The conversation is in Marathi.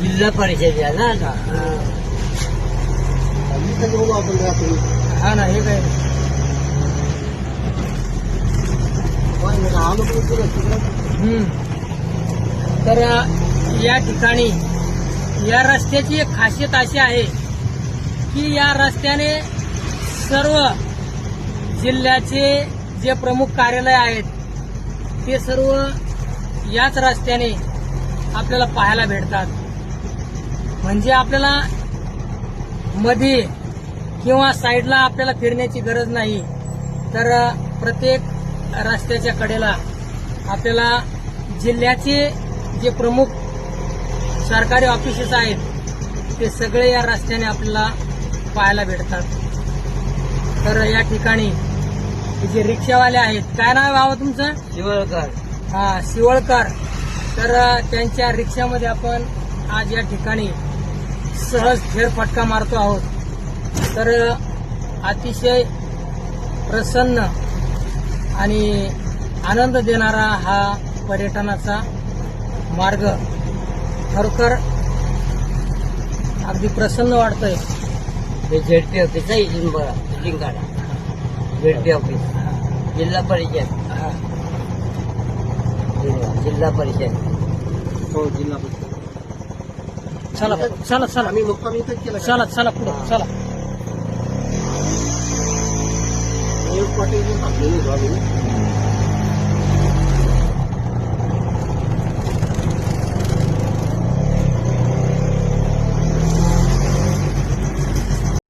जिल्हा परिषद आहे ना आता. हा ना, हे काय तर या ठिकाणी या रस्त्याची एक खासियत अशी आहे की या रस्त्याने सर्व जिल्ह्याचे जे प्रमुख कार्यालय आहेत ते सर्व याच रस्त्याने आपल्याला पाहायला भेटतात. म्हणजे आपल्याला मध्ये किंवा साईडला आपल्याला फिरण्याची गरज नाही. तर प्रत्येक रस्त्याच्या कडेला आपल्याला जिल्ह्याचे जे प्रमुख सरकारी ऑफिसेस आहेत ते सगळे या रस्त्याने आपल्याला पाहायला भेटतात. तर या ठिकाणी जे रिक्षावाले आहेत, काय नाव आहे बाबा तुमचं? शिवळकर. हा, शिवळकर. तर त्यांच्या रिक्षामध्ये आपण आज या ठिकाणी सहज फेरफटका मारतो आहोत. तर अतिशय प्रसन्न आणि आनंद देणारा हा पर्यटनाचा मार्ग खरोखर अगदी प्रसन्न वाटतंय. हे झेडपी ऑफिस आहे इथून बघा, लिंगाडा झेडपी ऑफिस, जिल्हा परिषद. जिल्हा परिषद. हो, जिल्हा परिषद. चला चला चला, आम्ही मुक्काम इथंच केला. चला चला पुढे चला. पाटील थांबलेले